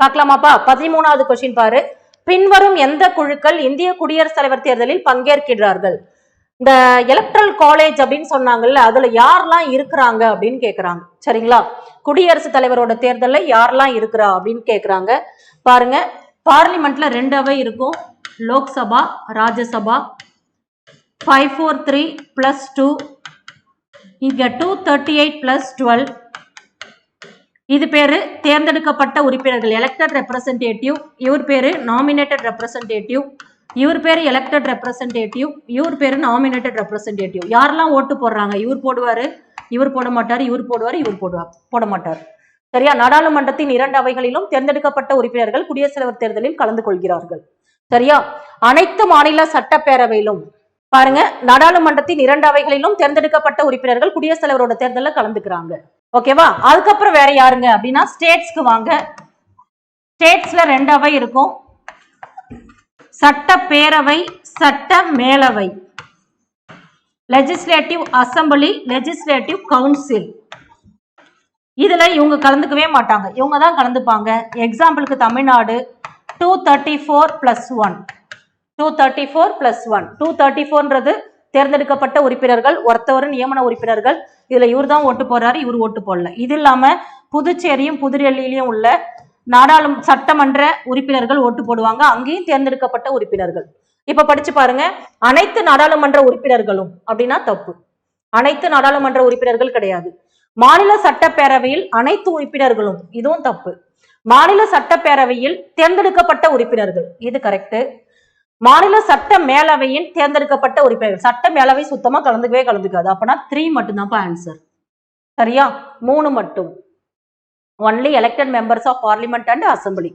பார்க்கலாமாப்பா? 13வது question பாரு. பின்வரும் எந்த குழுக்கள் இந்திய குடியரசுத் தலைவர் தேர்தலில் பங்கேற்கிறார்கள்? இந்த எலக்ட்ரல் காலேஜ் அப்படின்னு சொன்னாங்கல்ல, அதுல யாரெல்லாம் இருக்கிறாங்க அப்படின்னு கேக்குறாங்க. சரிங்களா? குடியரசுத் தலைவரோட தேர்தல்ல யாரெல்லாம் இருக்கிறா அப்படின்னு கேக்குறாங்க. பாருங்க, பார்லிமெண்ட்ல 2 அவை இருக்கும். லோக்சபா, ராஜ்யசபா. 543 plus 2 இங்க 238 plus 12. இது பேரு தேர்ந்தெடுக்கப்பட்ட உறுப்பினர்கள், எலெக்டட் ரெப்ரசன்டேட்டிவ். இவர் பேரு நாமினேட்டட் ரெப்ரசன்டேட்டிவ். இவர் பேரு எலெக்டட் ரெப்ரசன்டேட்டிவ். இவர் பேரு நாமினேட்டட் ரெப்ரசன்டேட்டிவ். யாரெல்லாம் ஓட்டு போடுறாங்க? இவர் போடுவாரு, இவர் போட மாட்டாரு, இவர் போடுவாரு, இவர் போட மாட்டார். சரியா? நாடாளுமன்றத்தின் 2 அவைகளிலும் தேர்ந்தெடுக்கப்பட்ட உறுப்பினர்கள் குடியரசுத் தலைவர் தேர்தலில் கலந்து கொள்கிறார்கள். சரியா? அனைத்து மாநில சட்டப்பேரவையிலும் பாருங்க, நாடாளுமன்றத்தின் 2 அவைகளிலும் தேர்ந்தெடுக்கப்பட்ட உறுப்பினர்கள் குடியரசுத் தலைவரோட தேர்தலில் கலந்துக்கிறாங்க. ஓகேவா? அதுக்கப்புறம் வேற யாருங்க அப்படின்னா ஸ்டேட்ஸ்க்கு வாங்க. ஸ்டேட்ஸ்ல 2 அவை இருக்கும். சட்டப்பேரவை, சட்ட மேலவை. Legislative assembly, legislative council. இதுல இவங்க கலந்துக்கவே மாட்டாங்க, இவங்க தான் கலந்துப்பாங்க. எக்ஸாம்பிளுக்கு தமிழ்நாடு 234 plus 1. 234 plus 1. 234ன்றது தேர்ந்தெடுக்கப்பட்ட உறுப்பினர்கள், ஒருத்தவர் நியமன உறுப்பினர்கள். இதுல இவர் தான் ஓட்டு போடுறாரு, இவர் ஓட்டு போடல. இது இல்லாம புதுச்சேரியும் புதுடெல்லியிலையும் உள்ள சட்டமன்ற உறுப்பினர்கள் ஓட்டு போடுவாங்க, அங்கேயும் தேர்ந்தெடுக்கப்பட்ட உறுப்பினர்கள். இப்ப படிச்சு பாருங்க, அனைத்து நாடாளுமன்ற உறுப்பினர்களும் அப்படின்னா தப்பு. அனைத்து நாடாளுமன்ற உறுப்பினர்கள் கிடையாது. மாநில சட்டப்பேரவையில் அனைத்து உறுப்பினர்களும், இதுவும் தப்பு. மாநில சட்டப்பேரவையில் தேர்ந்தெடுக்கப்பட்ட உறுப்பினர்கள், இது கரெக்ட். மாநில சட்ட மேலவையின் தேர்ந்தெடுக்கப்பட்ட உறுப்பினர்கள், சட்ட மேலவை சுத்தமா கலந்துக்காது. அப்பனா 3 மட்டும்தான் ஆன்சர். சரியா? 3 மட்டும். Only elected members of parliament and assembly.